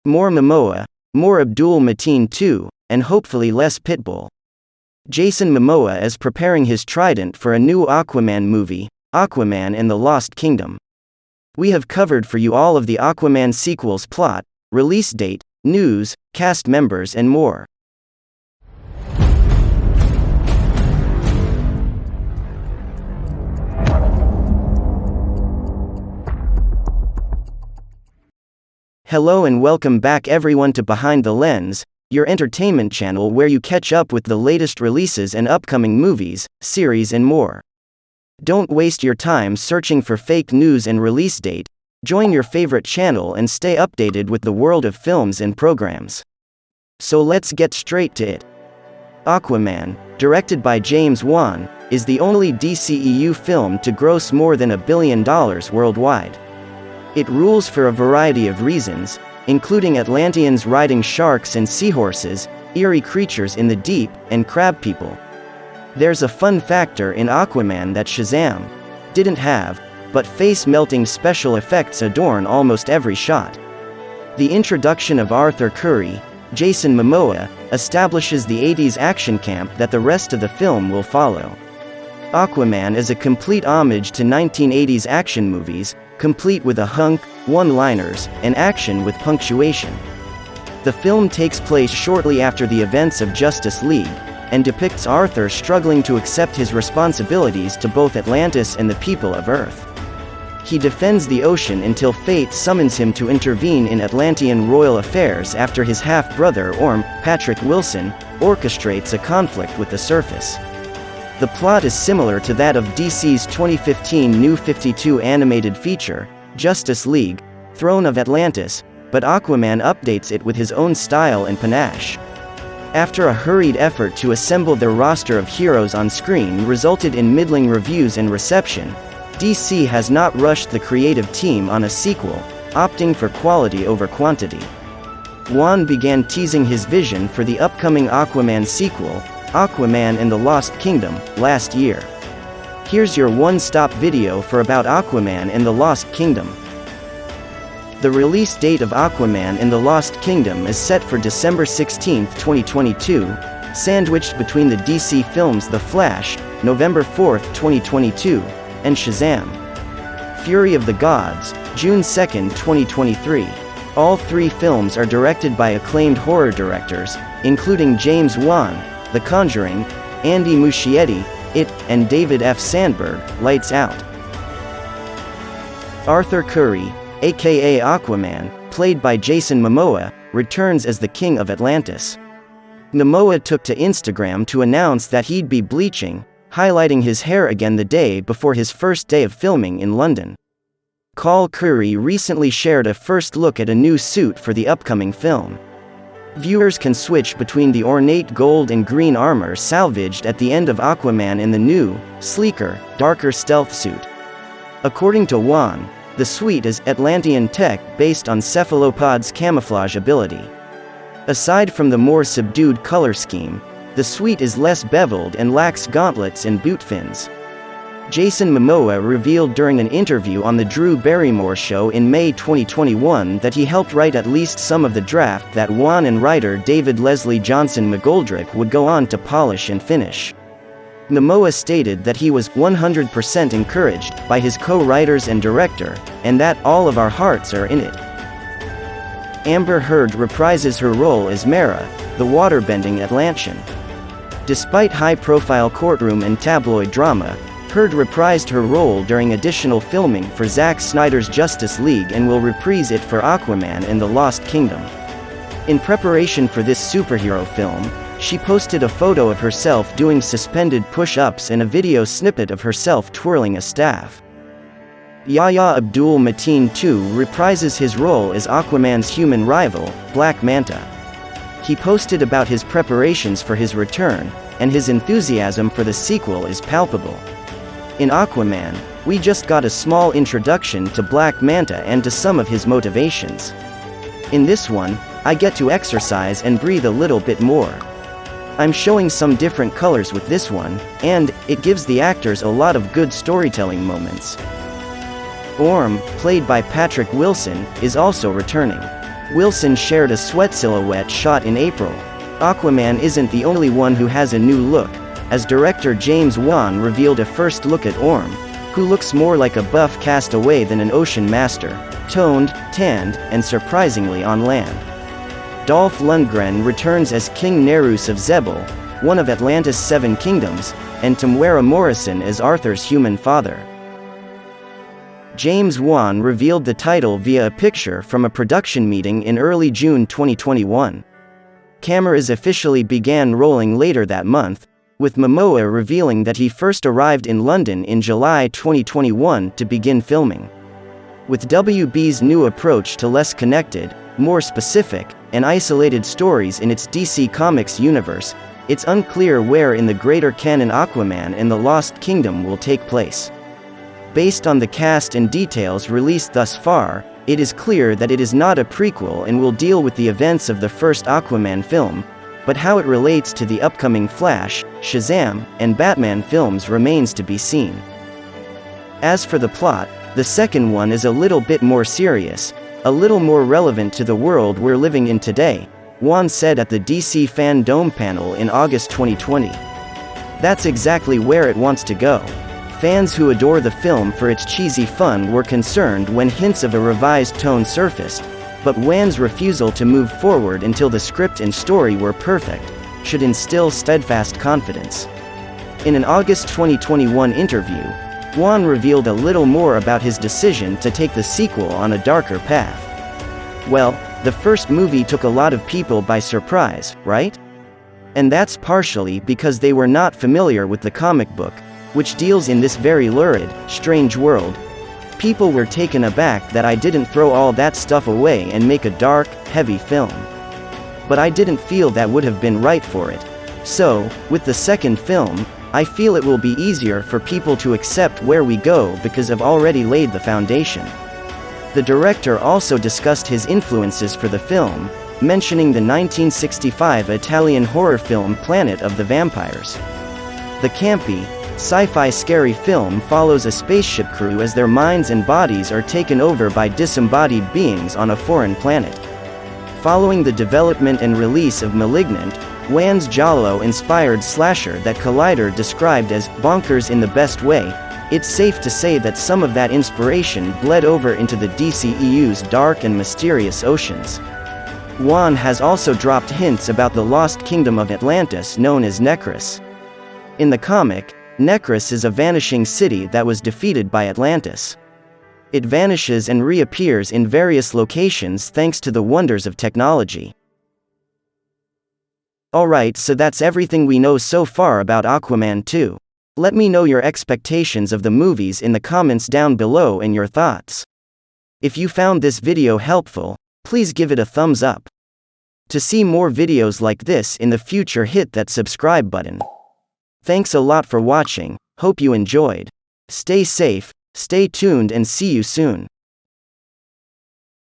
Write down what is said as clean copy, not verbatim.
More Momoa, more Abdul-Mateen too, and hopefully less Pitbull. Jason Momoa is preparing his trident for a new Aquaman movie, Aquaman and the Lost Kingdom. We have covered for you all of the Aquaman sequel's plot, release date, news, cast members and more. Hello and welcome back everyone to Behind the Lens, your entertainment channel where you catch up with the latest releases and upcoming movies, series and more. Don't waste your time searching for fake news and release date. Join your favorite channel and stay updated with the world of films and programs. So let's get straight to it. Aquaman, directed by James Wan, is the only DCEU film to gross more than $1 billion worldwide. It rules for a variety of reasons, including Atlantians riding sharks and seahorses, eerie creatures in the deep, and crab people. There's a fun factor in Aquaman that Shazam didn't have, but face-melting special effects adorn almost every shot. The introduction of Arthur Curry, Jason Momoa, establishes the 80s action camp that the rest of the film will follow. Aquaman is a complete homage to 1980s action movies, complete with a hunk, one-liners, and action with punctuation. The film takes place shortly after the events of Justice League, and depicts Arthur struggling to accept his responsibilities to both Atlantis and the people of Earth. He defends the ocean until fate summons him to intervene in Atlantian royal affairs after his half-brother Patrick Wilson, orchestrates a conflict with the surface. The plot is similar to that of DC's 2015 New 52 animated feature, Justice League, Throne of Atlantis, but Aquaman updates it with his own style and panache. After a hurried effort to assemble their roster of heroes on screen resulted in middling reviews and reception, DC has not rushed the creative team on a sequel, opting for quality over quantity. Wan began teasing his vision for the upcoming Aquaman sequel, Aquaman and the Lost Kingdom, last year. Here's your one-stop video for about Aquaman and the Lost Kingdom. The release date of Aquaman and the Lost Kingdom is set for December 16, 2022, sandwiched between the DC films The Flash, November 4, 2022, and Shazam! Fury of the Gods, June 2, 2023. All three films are directed by acclaimed horror directors, including James Wan, The Conjuring, Andy Muschietti, It, and David F. Sandberg, Lights Out. Arthur Curry, aka Aquaman, played by Jason Momoa, returns as the King of Atlantis. Momoa took to Instagram to announce that he'd be bleaching, highlighting his hair again the day before his first day of filming in London. Curry recently shared a first look at a new suit for the upcoming film. Viewers can switch between the ornate gold and green armor salvaged at the end of Aquaman and the new, sleeker, darker stealth suit. According to Wan, the suit is Atlantian tech based on cephalopods' camouflage ability. Aside from the more subdued color scheme, the suit is less beveled and lacks gauntlets and boot fins. Jason Momoa revealed during an interview on The Drew Barrymore Show in May 2021 that he helped write at least some of the draft that Wan and writer David Leslie Johnson McGoldrick would go on to polish and finish. Momoa stated that he was 100% encouraged by his co-writers and director, and that all of our hearts are in it. Amber Heard reprises her role as Mara, the waterbending Atlantian. Despite high-profile courtroom and tabloid drama, Heard reprised her role during additional filming for Zack Snyder's Justice League and will reprise it for Aquaman and the Lost Kingdom. In preparation for this superhero film, she posted a photo of herself doing suspended push-ups and a video snippet of herself twirling a staff. Yahya Abdul-Mateen too reprises his role as Aquaman's human rival, Black Manta. He posted about his preparations for his return, and his enthusiasm for the sequel is palpable. In Aquaman, we just got a small introduction to Black Manta and to some of his motivations. In this one, I get to exercise and breathe a little bit more. I'm showing some different colors with this one, and it gives the actors a lot of good storytelling moments. Orm, played by Patrick Wilson, is also returning. Wilson shared a sweat silhouette shot in April. Aquaman isn't the only one who has a new look, as director James Wan revealed a first look at Orm, who looks more like a buff castaway than an ocean master, toned, tanned, and surprisingly on land. Dolph Lundgren returns as King Nerus of Zebul, one of Atlantis' 7 kingdoms, and Temuera Morrison as Arthur's human father. James Wan revealed the title via a picture from a production meeting in early June 2021. Cameras officially began rolling later that month, with Momoa revealing that he first arrived in London in July 2021 to begin filming. With WB's new approach to less connected, more specific, and isolated stories in its DC Comics universe, it's unclear where in the greater canon Aquaman and the Lost Kingdom will take place. Based on the cast and details released thus far, it is clear that it is not a prequel and will deal with the events of the first Aquaman film, but how it relates to the upcoming Flash, Shazam, and Batman films remains to be seen. As for the plot, the second one is a little bit more serious, a little more relevant to the world we're living in today, Wan said at the DC Fandom panel in August 2020. That's exactly where it wants to go. Fans who adore the film for its cheesy fun were concerned when hints of a revised tone surfaced, but Wan's refusal to move forward until the script and story were perfect should instill steadfast confidence. In an August 2021 interview, Wan revealed a little more about his decision to take the sequel on a darker path. Well, the first movie took a lot of people by surprise, right? And that's partially because they were not familiar with the comic book, which deals in this very lurid, strange world. People were taken aback that I didn't throw all that stuff away and make a dark, heavy film. But I didn't feel that would have been right for it. So, with the second film, I feel it will be easier for people to accept where we go because I've already laid the foundation. The director also discussed his influences for the film, mentioning the 1965 Italian horror film Planet of the Vampires. The campy, sci-fi scary film follows a spaceship crew as their minds and bodies are taken over by disembodied beings on a foreign planet. Following the development and release of Malignant, Wan's Giallo-inspired slasher that Collider described as bonkers in the best way, it's safe to say that some of that inspiration bled over into the DCEU's dark and mysterious oceans. Wan has also dropped hints about the lost kingdom of Atlantis known as Necrus. In the comic, Necrus is a vanishing city that was defeated by Atlantis. It vanishes and reappears in various locations thanks to the wonders of technology. Alright, so that's everything we know so far about Aquaman 2. Let me know your expectations of the movies in the comments down below and your thoughts. If you found this video helpful, please give it a thumbs up. To see more videos like this in the future, hit that subscribe button. Thanks a lot for watching, hope you enjoyed. Stay safe, stay tuned, and see you soon.